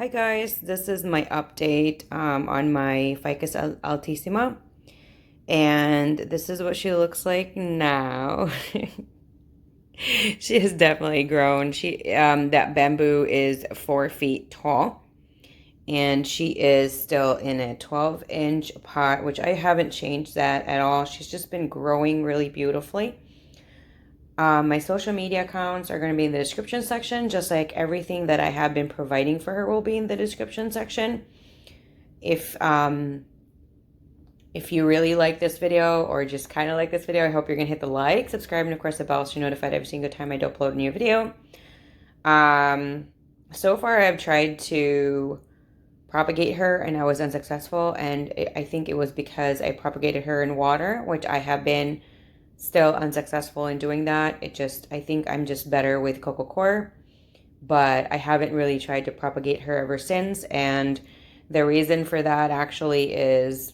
Hi guys, this is my update on my Ficus Altissima, and this is what she looks like now. She has definitely grown. That bamboo is 4 feet tall, and she is still in a 12-inch pot, which I haven't changed that at all. She's just been growing really beautifully. My social media accounts are going to be in the description section, just like everything that I have been providing for her will be in the description section. If you really like this video or just kind of like this video, I hope you're going to hit the like, subscribe, and of course the bell so you're notified every single time I do upload a new video. So far I've tried to propagate her and I was unsuccessful, and I think it was because I propagated her in water, which I have been still unsuccessful in doing that. I think I'm just better with coco coir, but I haven't really tried to propagate her ever since. And the reason for that actually is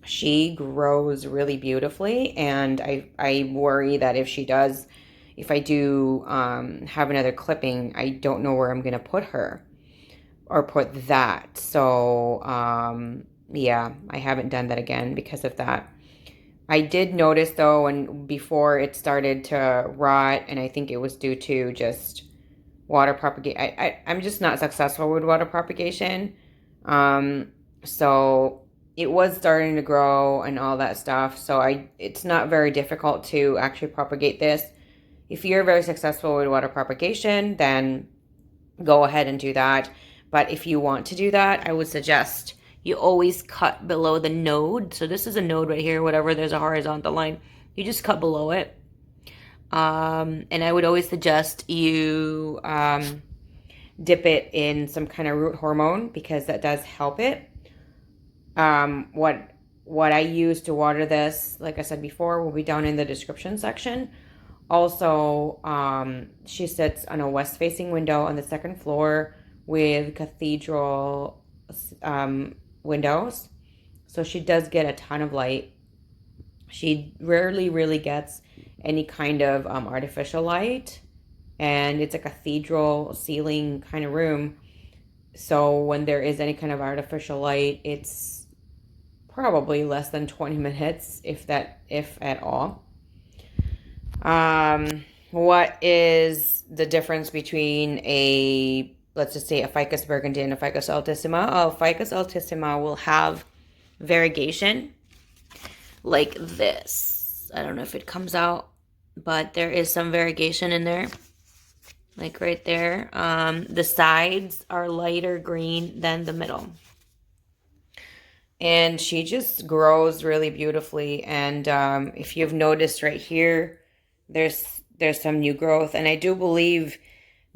she grows really beautifully, and I worry that if I do have another clipping, I don't know where I'm gonna put her or put that. So yeah, I haven't done that again because of that. I did notice though, before it started to rot, and I think it was due to just water propagation. I'm just not successful with water propagation. So it was starting to grow and all that stuff. So it's not very difficult to actually propagate this. If you're very successful with water propagation, then go ahead and do that. But if you want to do that, I would suggest you always cut below the node. So this is a node right here, whatever, there's a horizontal line. You just cut below it. And I would always suggest you dip it in some kind of root hormone because that does help it. What I use to water this, like I said before, will be down in the description section. Also, she sits on a west-facing window on the second floor with cathedral windows, so she does get a ton of light. She rarely really gets any kind of artificial light, and it's a cathedral ceiling kind of room, so when there is any kind of artificial light, it's probably less than 20 minutes, if at all. What is the difference between let's just say a Ficus burgundy and a Ficus altissima? A Ficus altissima will have variegation like this. I don't know if it comes out, but there is some variegation in there, like right there. The sides are lighter green than the middle. And she just grows really beautifully. And if you've noticed right here, there's some new growth. And I do believe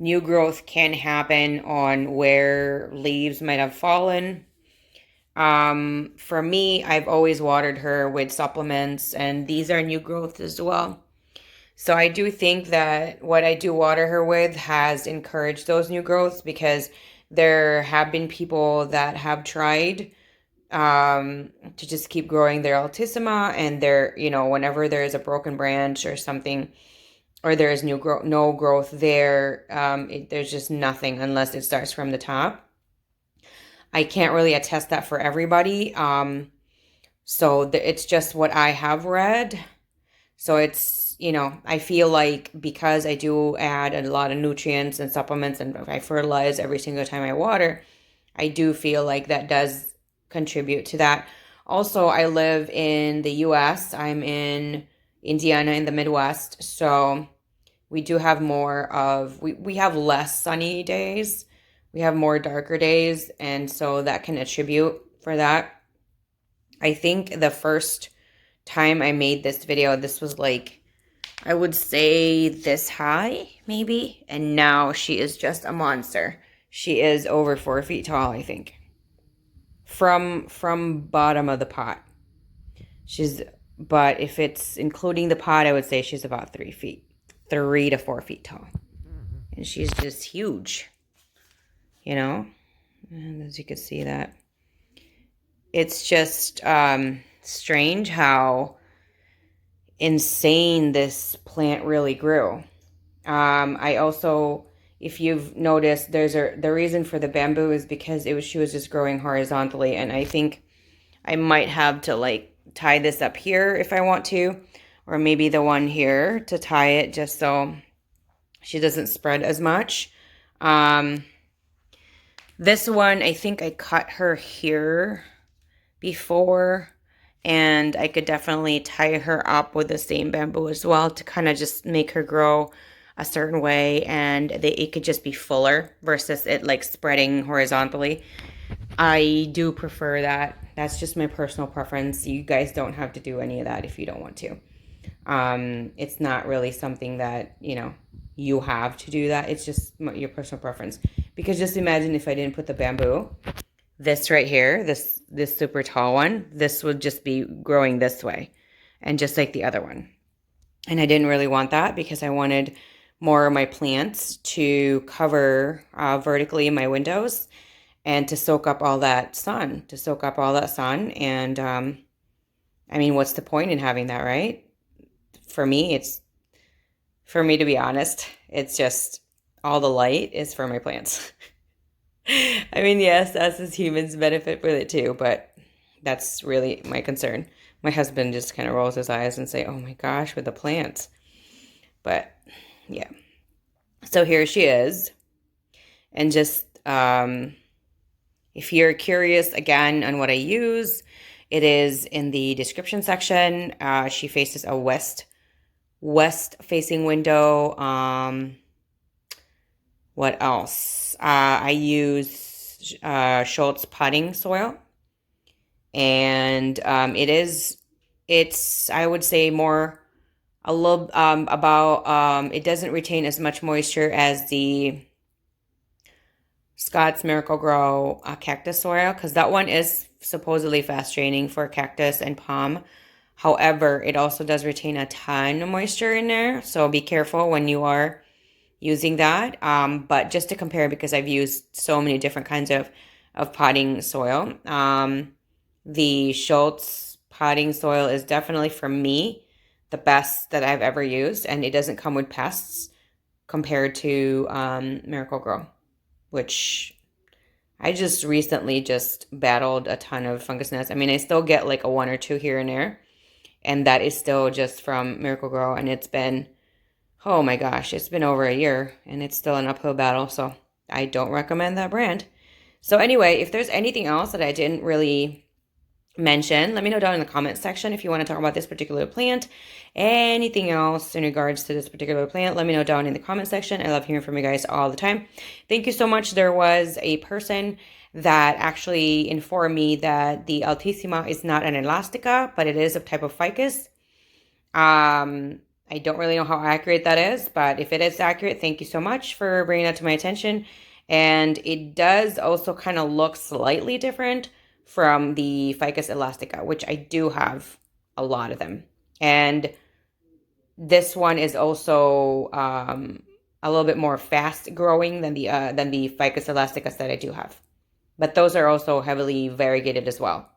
new growth can happen on where leaves might have fallen. For me, I've always watered her with supplements, and these are new growth as well. So I do think that what I do water her with has encouraged those new growths, because there have been people that have tried to just keep growing their altissima, and whenever there's a broken branch or something, or there's no growth there, there's just nothing unless it starts from the top. I can't really attest that for everybody. So it's just what I have read. So it's, I feel like because I do add a lot of nutrients and supplements, and I fertilize every single time I water, I do feel like that does contribute to that. Also, I live in the US. I'm in Indiana in the Midwest, so we do have we have less sunny days. We have more darker days, and so that can attribute for that. I think the first time I made this video, this was like, I would say this high, maybe, and now she is just a monster. She is over 4 feet tall, I think. From bottom of the pot. But if it's including the pot, I would say she's about 3 to 4 feet tall. And she's just huge, and as you can see that. It's just strange how insane this plant really grew. I also if you've noticed, the reason for the bamboo is because she was just growing horizontally, and I think I might have to like tie this up here if I want to, or maybe the one here to tie it just so she doesn't spread as much. This one, I think I cut her here before, and I could definitely tie her up with the same bamboo as well to kind of just make her grow a certain way, and it could just be fuller versus it like spreading horizontally. I do prefer that. That's just my personal preference. You guys don't have to do any of that if you don't want to. It's not really something that, you have to do that. It's just your personal preference. Because just imagine if I didn't put the bamboo, this right here, this super tall one, this would just be growing this way. And just like the other one. And I didn't really want that because I wanted more of my plants to cover vertically my windows and to soak up all that sun, And I mean, what's the point in having that, right? For me, to be honest, it's just all the light is for my plants. I mean, yes, us as humans benefit with it too, but that's really my concern. My husband just kind of rolls his eyes and say, oh my gosh, with the plants. But yeah. So here she is. And just, if you're curious again on what I use, it is in the description section. She faces a west facing window. What else? I use Schultz potting soil. And it's I would say more a little it doesn't retain as much moisture as the Scott's Miracle-Gro cactus soil, because that one is supposedly fast draining for cactus and palm. However, it also does retain a ton of moisture in there, so be careful when you are using that. But just to compare, because I've used so many different kinds of potting soil, the Schultz potting soil is definitely, for me, the best that I've ever used, and it doesn't come with pests compared to Miracle-Gro, which I just recently battled a ton of fungus gnats. I mean, I still get like a 1 or 2 here and there, and that is still just from Miracle-Gro, and it's been, oh my gosh, it's been over a year, and it's still an uphill battle, so I don't recommend that brand. So anyway, if there's anything else that I didn't really mention, let me know down in the comments section if you want to talk about this particular plant. Anything else in regards to this particular plant, let me know down in the comment section. I love hearing from you guys all the time. Thank you so much. There was a person that actually informed me that the Altissima is not an Elastica, but it is a type of ficus. I don't really know how accurate that is, but if it is accurate, thank you so much for bringing that to my attention. And it does also kind of look slightly different from the Ficus elastica, which I do have a lot of them. And this one is also a little bit more fast growing than the Ficus elasticas that I do have. But those are also heavily variegated as well.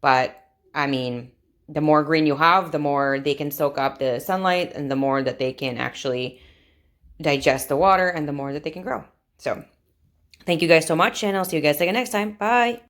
But I mean, the more green you have, the more they can soak up the sunlight, and the more that they can actually digest the water, and the more that they can grow. So thank you guys so much, and I'll see you guys again next time. Bye.